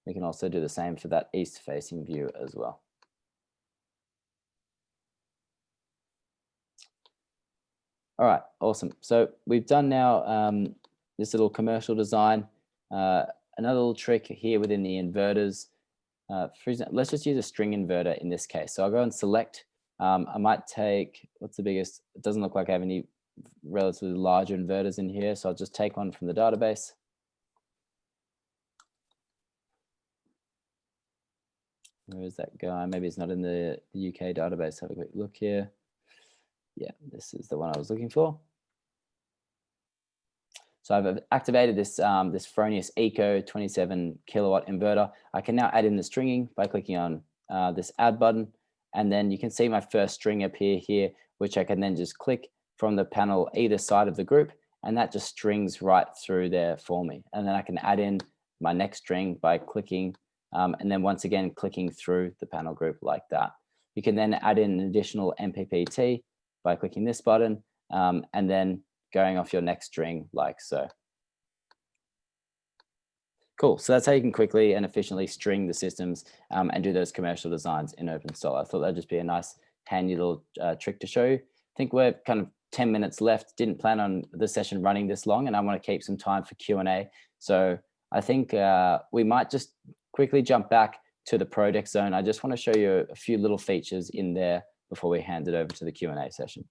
We can also do the same for that east-facing view as well. All right, awesome. So we've done now this little commercial design. Another little trick here within the inverters. For example, let's just use a string inverter in this case. So I'll go and select. I might take, what's the biggest? It doesn't look like I have any relatively large inverters in here. So I'll just take one from the database. Where is that guy? Maybe it's not in the UK database. Have a quick look here. Yeah, this is the one I was looking for. So I've activated this this Fronius Eco 27 kilowatt inverter. I can now add in the stringing by clicking on this add button. And then you can see my first string appear here, which I can then just click from the panel either side of the group. And that just strings right through there for me. And then I can add in my next string by clicking and then once again, clicking through the panel group like that. You can then add in an additional MPPT by clicking this button and then going off your next string like so. Cool, so that's how you can quickly and efficiently string the systems and do those commercial designs in OpenSolar. I thought that'd just be a nice handy little trick to show you. I think we're kind of 10 minutes left, didn't plan on the session running this long and I want to keep some time for Q&A. So I think we might just quickly jump back to the project zone. I just want to show you a few little features in there before we hand it over to the Q&A session.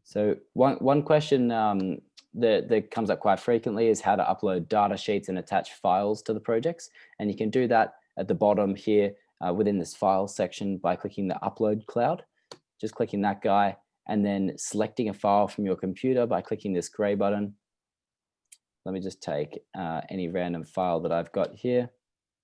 So one question that comes up quite frequently is how to upload data sheets and attach files to the projects. And you can do that at the bottom here within this file section by clicking the upload cloud, just clicking that guy and then selecting a file from your computer by clicking this gray button. let me just take any random file that I've got here.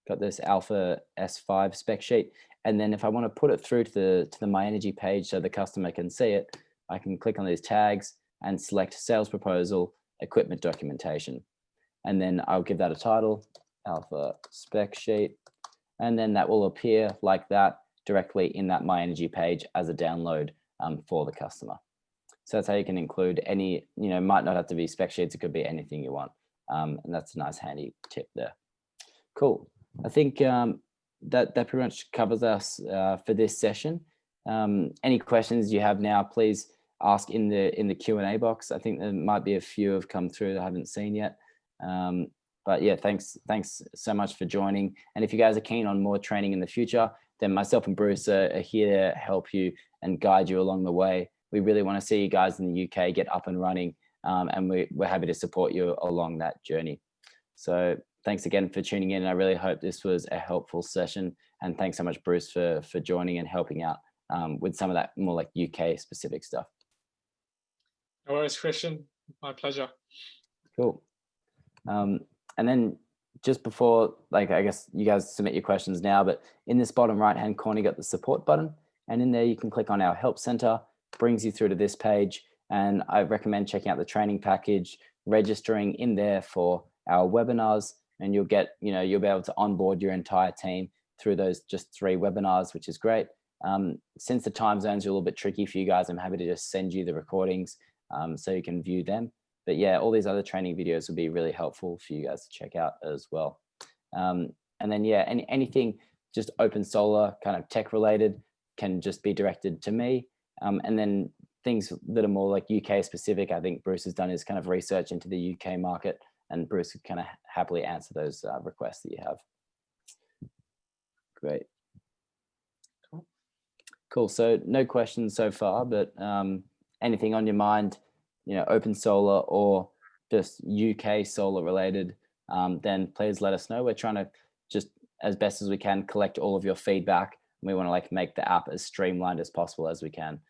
Got this Alpha S5 spec sheet. And then if I want to put it through to the My Energy page so the customer can see it, I can click on these tags and select sales proposal, equipment documentation. And then I'll give that a title, Alpha spec sheet. And then that will appear like that directly in that My Energy page as a download for the customer. So that's how you can include any, might not have to be spec sheets. It could be anything you want. And that's a nice handy tip there. Cool. I think that pretty much covers us for this session. Any questions you have now, please ask in the Q&A box. I think there might be a few have come through that I haven't seen yet. But yeah, thanks so much for joining. And if you guys are keen on more training in the future, then myself and Bruce are here to help you and guide you along the way. We really want to see you guys in the UK get up and running, and we're happy to support you along that journey. So thanks again for tuning in. I really hope this was a helpful session. And thanks so much, Bruce, for joining and helping out with some of that more like UK specific stuff. No worries, Christian. My pleasure. Cool. And then just before, I guess you guys submit your questions now, but in this bottom right-hand corner, you got the support button. And in there, you can click on our help center, brings you through to this page. And I recommend checking out the training package, registering in there for our webinars, and you'll get, you'll be able to onboard your entire team through those just 3 webinars, which is great. Since the time zones are a little bit tricky for you guys, I'm happy to just send you the recordings so you can view them. But yeah, all these other training videos will be really helpful for you guys to check out as well. And then yeah, anything just OpenSolar kind of tech related can just be directed to me. And then things that are more like UK specific, I think Bruce has done his kind of research into the UK market, and Bruce could kind of happily answer those requests that you have. Great. Cool. So no questions so far, but anything on your mind, OpenSolar or just UK solar related, then please let us know. We're trying to just as best as we can collect all of your feedback. We want to make the app as streamlined as possible as we can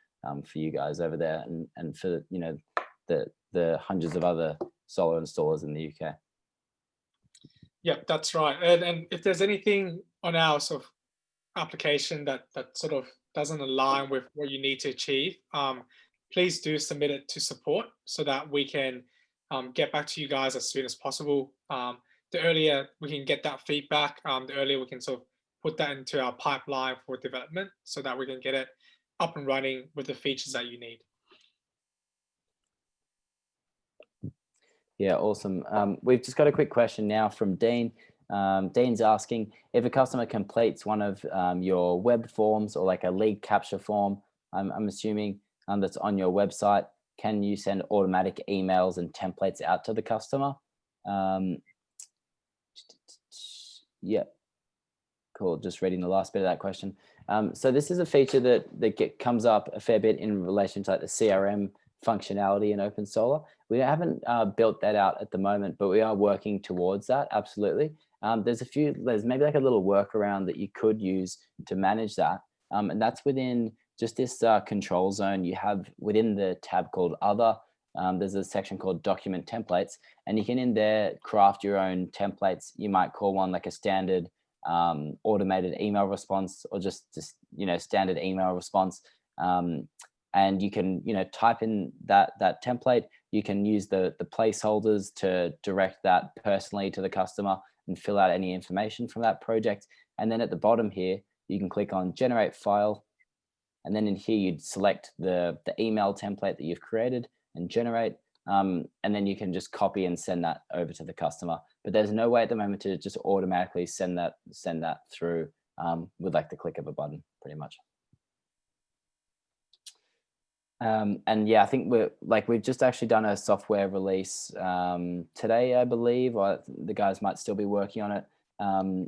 for you guys over there, and for the hundreds of other solar installers in the UK. Yeah, that's right. And if there's anything on our sort of application that sort of doesn't align with what you need to achieve, please do submit it to support so that we can get back to you guys as soon as possible. The earlier we can get that feedback, the earlier we can sort of put that into our pipeline for development so that we can get it up and running with the features that you need. Yeah, awesome. We've just got a quick question now from Dean. Dean's asking, if a customer completes one of your web forms or like a lead capture form, I'm assuming that's on your website, can you send automatic emails and templates out to the customer? Yeah, cool. Just reading the last bit of that question. So this is a feature that comes up a fair bit in relation to like the CRM functionality in OpenSolar. We haven't built that out at the moment, but we are working towards that. Absolutely. There's maybe like a little workaround that you could use to manage that. And that's within just this control zone you have within the tab called Other. There's a section called Document Templates, and you can in there craft your own templates. You might call one like a standard automated email response, or just standard email response. And you can type in that template. You can use the placeholders to direct that personally to the customer and fill out any information from that project. And then at the bottom here, you can click on Generate File. And then in here, you'd select the email template that you've created and generate. And then you can just copy and send that over to the customer. But there's no way at the moment to just automatically send that through with like the click of a button, pretty much. And yeah, I think we've just actually done a software release today, I believe, or the guys might still be working on it.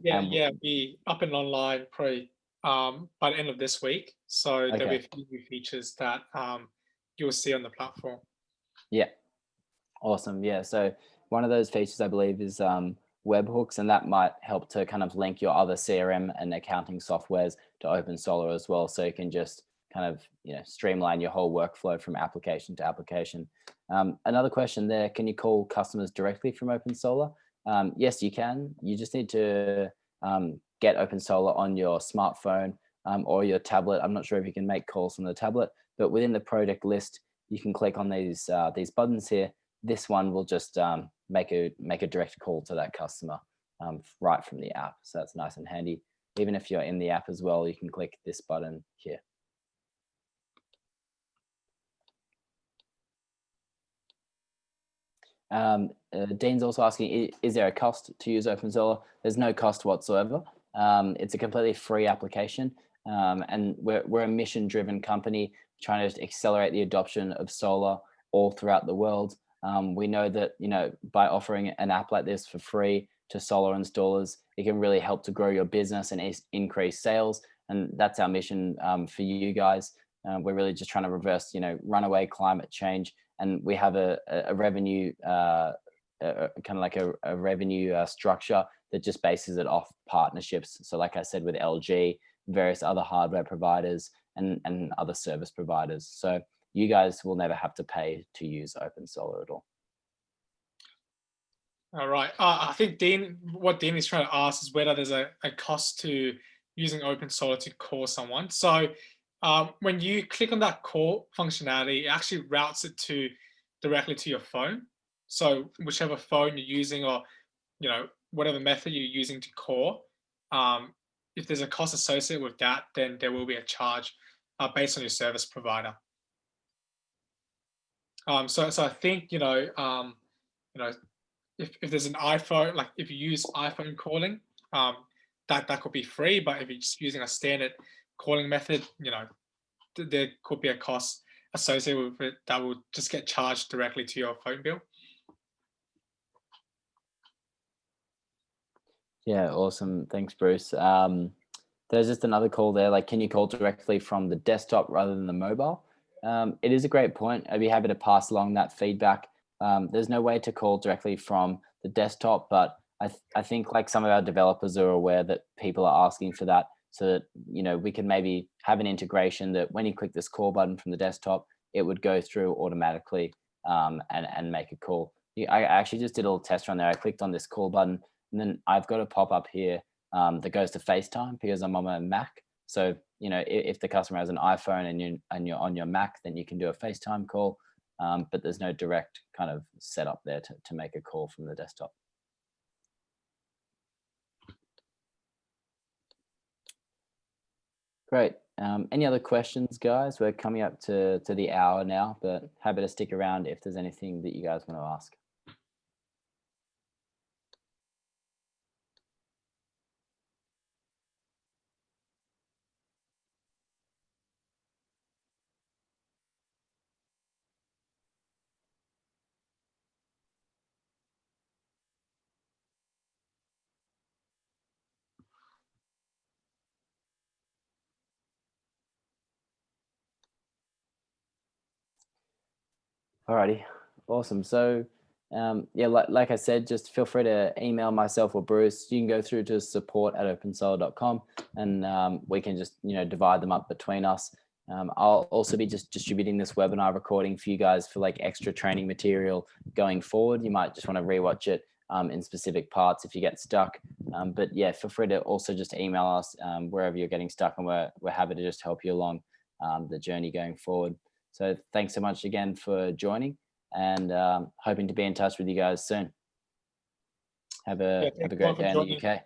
Yeah, be up and online probably by the end of this week. So okay. There'll be a few new features that you'll see on the platform. Yeah, awesome. Yeah, so one of those features I believe is webhooks, and that might help to kind of link your other CRM and accounting softwares to OpenSolar as well. So you can just kind of, streamline your whole workflow from application to application. Another question there, can you call customers directly from OpenSolar? Yes, you can. You just need to get OpenSolar on your smartphone or your tablet. I'm not sure if you can make calls from the tablet, but within the project list, you can click on these buttons here. This one will just make a direct call to that customer right from the app. So that's nice and handy. Even if you're in the app as well, you can click this button here. Dean's also asking, is there a cost to use OpenSolar? There's no cost whatsoever. It's a completely free application, and we're a mission-driven company trying to accelerate the adoption of solar all throughout the world. We know that by offering an app like this for free to solar installers, it can really help to grow your business and increase sales, and that's our mission for you guys. We're really just trying to reverse runaway climate change. And we have a revenue, kind of like a revenue structure that just bases it off partnerships. So like I said, with LG, various other hardware providers and other service providers. So you guys will never have to pay to use OpenSolar at all. All right. I think what Dean is trying to ask is whether there's a cost to using OpenSolar to call someone. So when you click on that call functionality, it actually routes it directly to your phone. So whichever phone you're using, or whatever method you're using to call, if there's a cost associated with that, then there will be a charge based on your service provider. So I think if there's an iPhone, like if you use iPhone calling, that could be free. But if you're just using a standard calling method, there could be a cost associated with it that will just get charged directly to your phone bill. Yeah, awesome. Thanks, Bruce. There's just another call there, like, can you call directly from the desktop rather than the mobile? It is a great point. I'd be happy to pass along that feedback. There's no way to call directly from the desktop, but I think like some of our developers are aware that people are asking for that, so that we can maybe have an integration that when you click this call button from the desktop, it would go through automatically and make a call. I actually just did a little test run there. I clicked on this call button, and then I've got a pop-up here that goes to FaceTime because I'm on my Mac. So if the customer has an iPhone and you're on your Mac, then you can do a FaceTime call, but there's no direct kind of setup there to make a call from the desktop. Great. Any other questions, guys? We're coming up to the hour now, but happy to stick around if there's anything that you guys want to ask. Alrighty, awesome. So yeah, like I said, just feel free to email myself or Bruce. You can go through to support@opensolar.com, and we can just divide them up between us. I'll also be just distributing this webinar recording for you guys for like extra training material going forward. You might just want to rewatch it in specific parts if you get stuck. But yeah, feel free to also just email us wherever you're getting stuck, and we're happy to just help you along the journey going forward. So thanks so much again for joining, and hoping to be in touch with you guys soon. Have a great day in the UK.